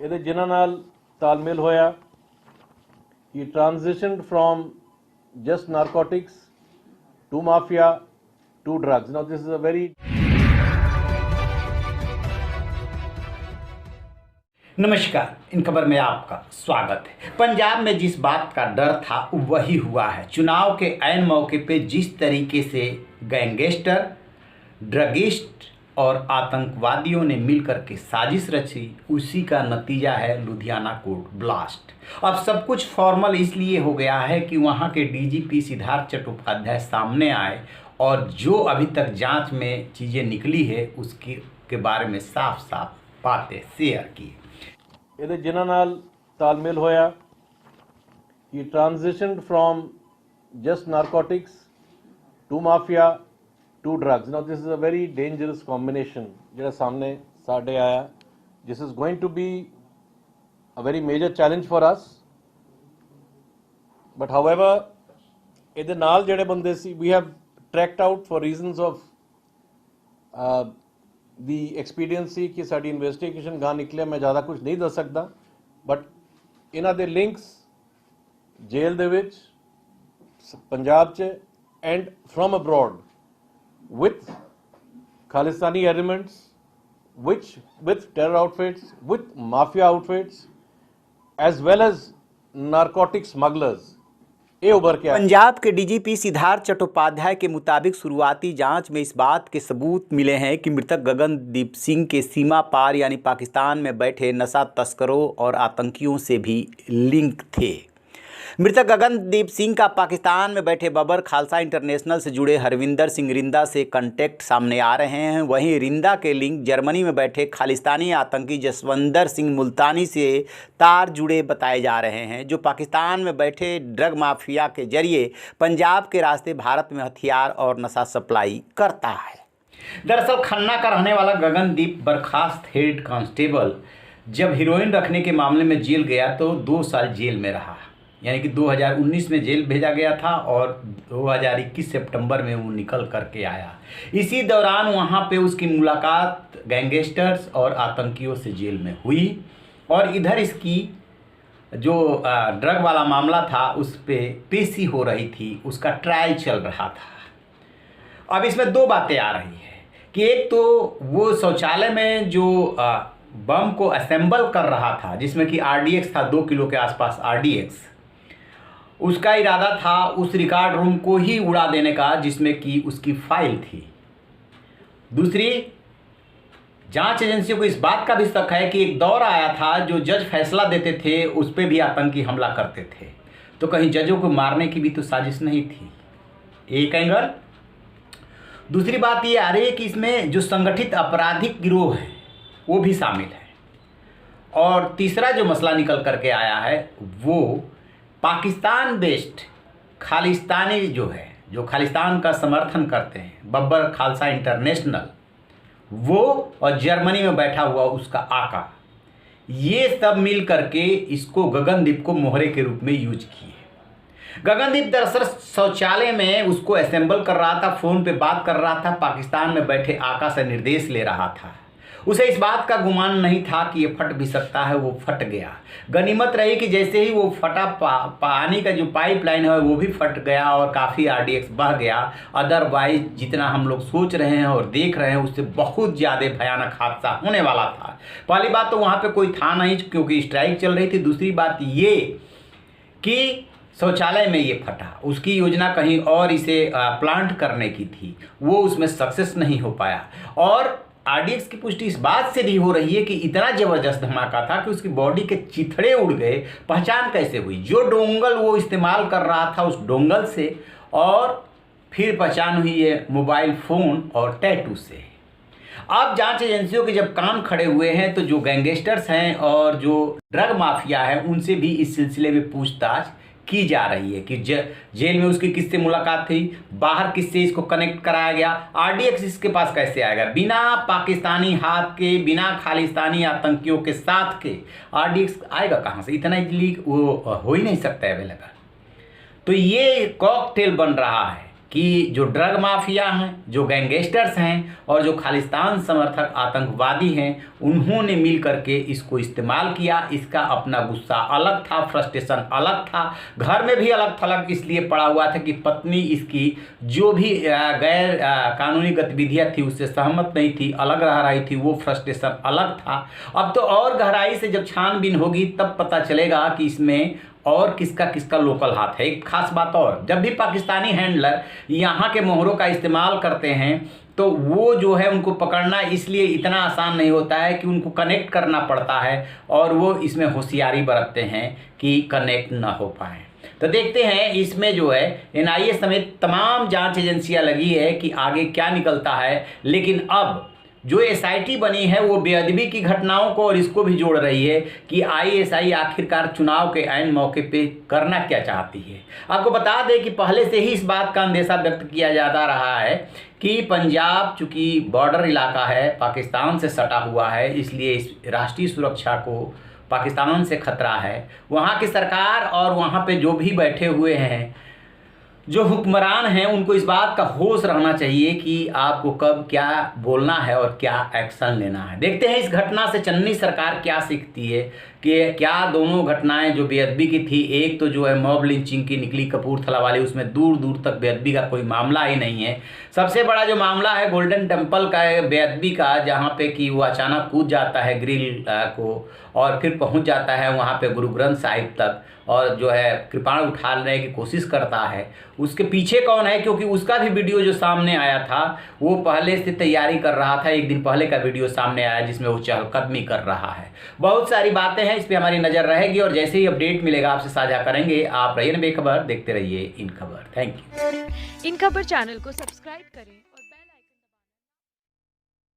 ਇਹਦੇ ਜਿਨ੍ਹਾਂ ਨਾਲ ਤਾਲਮੇਲ ਹੋਇਆ, he transitioned from just narcotics to mafia to drugs. Now this is a very नमस्कार, इन खबर में आपका स्वागत है। पंजाब में जिस बात का डर था वही हुआ है। चुनाव के ऐन मौके पे जिस तरीके से गैंगस्टर, ड्रगिस्ट और आतंकवादियों ने मिलकर के साजिश रची, उसी का नतीजा है लुधियाना कोर्ट ब्लास्ट। अब सब कुछ फॉर्मल इसलिए हो गया है कि वहाँ के डीजीपी सिद्धार्थ चट्टोपाध्याय सामने आए और जो अभी तक जांच में चीज़ें निकली है उसके बारे में साफ साफ बातें शेयर की। ਇਹਦੇ ਜਿਨ੍ਹਾਂ ਨਾਲ ਤਾਲਮੇਲ ਹੋਇਆ, he transitioned from just narcotics to mafia to drugs. Now this is a very dangerous combination ਜਿਹੜਾ ਸਾਹਮਣੇ ਸਾਡੇ ਆਇਆ। This is going to be a very major challenge for us, but however ਇਹਦੇ ਨਾਲ ਜਿਹੜੇ ਬੰਦੇ ਸੀ, we have tracked out for reasons of the expediency कि sari investigation गा निकले, मैं ज़्यादा कुछ नहीं दस सकता, बट इन्हां दे लिंक्स जेल दे विच पंजाब च and from abroad with Khalistani elements, with terror outfits, with mafia outfits, as well as narcotic smugglers। Punjab के डीजीपी सिद्धार्थ चट्टोपाध्याय के मुताबिक शुरुआती जांच में इस बात के सबूत मिले हैं कि मृतक गगनदीप सिंह के सीमा पार यानी पाकिस्तान में बैठे नशा तस्करों और आतंकियों से भी लिंक थे। मृतक गगनदीप सिंह का पाकिस्तान में बैठे बबर खालसा इंटरनेशनल से जुड़े हरविंदर सिंह रिंदा से कांटेक्ट सामने आ रहे हैं। वहीं रिंदा के लिंक जर्मनी में बैठे खालिस्तानी आतंकी जसवंदर सिंह मुल्तानी से तार जुड़े बताए जा रहे हैं, जो पाकिस्तान में बैठे ड्रग माफिया के जरिए पंजाब के रास्ते भारत में हथियार और नशा सप्लाई करता है। दरअसल खन्ना का रहने वाला गगनदीप बर्खास्त हेड कांस्टेबल जब हीरोइन रखने के मामले में जेल गया तो 2 साल जेल में रहा, यानी कि 2019 में जेल भेजा गया था और 2021 सितंबर में वो निकल करके आया। इसी दौरान वहाँ पे उसकी मुलाकात गैंगस्टर्स और आतंकियों से जेल में हुई और इधर इसकी जो ड्रग वाला मामला था उस पर पेशी हो रही थी, उसका ट्रायल चल रहा था। अब इसमें 2 बातें आ रही है कि एक तो वो शौचालय में जो बम को असेंबल कर रहा था, जिसमें कि RDX था, 2 किलो के आसपास RDX, उसका इरादा था उस रिकॉर्ड रूम को ही उड़ा देने का जिसमें कि उसकी फाइल थी। दूसरी, जांच एजेंसियों को इस बात का भी शक है कि एक दौर आया था जो जज फैसला देते थे उस पर भी आतंकी हमला करते थे, तो कहीं जजों को मारने की भी तो साजिश नहीं थी, एक एंगल। दूसरी बात ये आ रही है कि इसमें जो संगठित आपराधिक गिरोह है वो भी शामिल है। और तीसरा जो मसला निकल करके आया है वो पाकिस्तान बेस्ड खालिस्तानी जो है, जो खालिस्तान का समर्थन करते हैं, बब्बर खालसा इंटरनेशनल, वो और जर्मनी में बैठा हुआ उसका आका, ये सब मिल करके इसको गगनदीप को मोहरे के रूप में यूज किए। गगनदीप दरअसल शौचालय में उसको असेंबल कर रहा था, फ़ोन पे बात कर रहा था, पाकिस्तान में बैठे आका से निर्देश ले रहा था। उसे इस बात का गुमान नहीं था कि ये फट भी सकता है, वो फट गया। गनीमत रही कि जैसे ही वो फटा, पानी का जो पाइपलाइन है वो भी फट गया और काफ़ी RDX बह गया। अदरवाइज जितना हम लोग सोच रहे हैं और देख रहे हैं उससे बहुत ज़्यादा भयानक हादसा होने वाला था। पहली बात तो वहाँ पे कोई था नहीं क्योंकि स्ट्राइक चल रही थी। दूसरी बात ये कि शौचालय में ये फटा, उसकी योजना कहीं और इसे प्लांट करने की थी, वो उसमें सक्सेस नहीं हो पाया। और RDX की पुष्टि इस बात से भी हो रही है कि इतना ज़बरदस्त धमाका था कि उसकी बॉडी के चिथड़े उड़ गए। पहचान कैसे हुई? जो डोंगल वो इस्तेमाल कर रहा था उस डोंगल से, और फिर पहचान हुई है मोबाइल फ़ोन और टैटू से। अब जांच एजेंसियों के जब कान खड़े हुए हैं तो जो गैंगस्टर्स हैं और जो ड्रग माफिया है उनसे भी इस सिलसिले में पूछताछ की जा रही है कि जेल में उसकी किससे मुलाकात थी, बाहर किससे इसको कनेक्ट कराया गया, RDX इसके पास कैसे आएगा, बिना पाकिस्तानी हाथ के, बिना खालिस्तानी आतंकियों के साथ के RDX आएगा कहाँ से? इतना इजली वो हो ही नहीं सकता है अवेलेबल। तो ये कॉकटेल बन रहा है कि जो ड्रग माफिया हैं, जो गैंगस्टर्स हैं और जो खालिस्तान समर्थक आतंकवादी हैं, उन्होंने मिल करके इसको इस्तेमाल किया। इसका अपना गुस्सा अलग था, फ्रस्ट्रेशन अलग था, घर में भी अलग थलग इसलिए पड़ा हुआ था कि पत्नी इसकी जो भी गैर कानूनी गतिविधियां थी उससे सहमत नहीं थी, अलग रह रही थी, वो फ्रस्ट्रेशन अलग था। अब तो और गहराई से जब छानबीन होगी तब पता चलेगा कि इसमें और किसका किसका लोकल हाथ है। एक खास बात और, जब भी पाकिस्तानी हैंडलर यहाँ के मोहरों का इस्तेमाल करते हैं तो वो जो है उनको पकड़ना इसलिए इतना आसान नहीं होता है कि उनको कनेक्ट करना पड़ता है, और वो इसमें होशियारी बरतते हैं कि कनेक्ट ना हो पाए। तो देखते हैं इसमें जो है एनआईए समेत तमाम जांच एजेंसियां लगी है कि आगे क्या निकलता है। लेकिन अब जो एसआईटी बनी है वो बेअदबी की घटनाओं को और इसको भी जोड़ रही है कि आईएसआई आखिरकार चुनाव के ऐन मौके पे करना क्या चाहती है। आपको बता दें कि पहले से ही इस बात का अंदेशा व्यक्त किया जाता रहा है कि पंजाब चूंकि बॉर्डर इलाका है, पाकिस्तान से सटा हुआ है, इसलिए इस राष्ट्रीय सुरक्षा को पाकिस्तान से खतरा है। वहाँ की सरकार और वहाँ पे जो भी बैठे हुए हैं, जो हुक्मरान हैं, उनको इस बात का होश रहना चाहिए कि आपको कब क्या बोलना है और क्या एक्शन लेना है। देखते हैं इस घटना से चन्नी सरकार क्या सीखती है कि क्या दोनों घटनाएं जो बेअदबी की थी, एक तो जो है मॉब लिंचिंग की निकली कपूरथला वाली, उसमें दूर दूर तक बेअदबी का कोई मामला ही नहीं है। सबसे बड़ा जो मामला है गोल्डन टेम्पल का बेअदबी का, जहाँ पे कि वो अचानक कूद जाता है ग्रिल को और फिर पहुँच जाता है वहाँ पे गुरु ग्रंथ साहिब तक और जो है कृपाण उठा लेने की कोशिश करता है। उसके पीछे कौन है, क्योंकि उसका भी वीडियो जो सामने आया था वो पहले से तैयारी कर रहा था। एक दिन पहले का वीडियो सामने आया जिसमें वो चहलकदमी कर रहा है। बहुत सारी बातें हैं, इस पर हमारी नज़र रहेगी और जैसे ही अपडेट मिलेगा आपसे साझा करेंगे। आप रहिए बेखबर, देखते रहिए इन खबर। Thank you. इन खबर चैनल को सब्सक्राइब करें।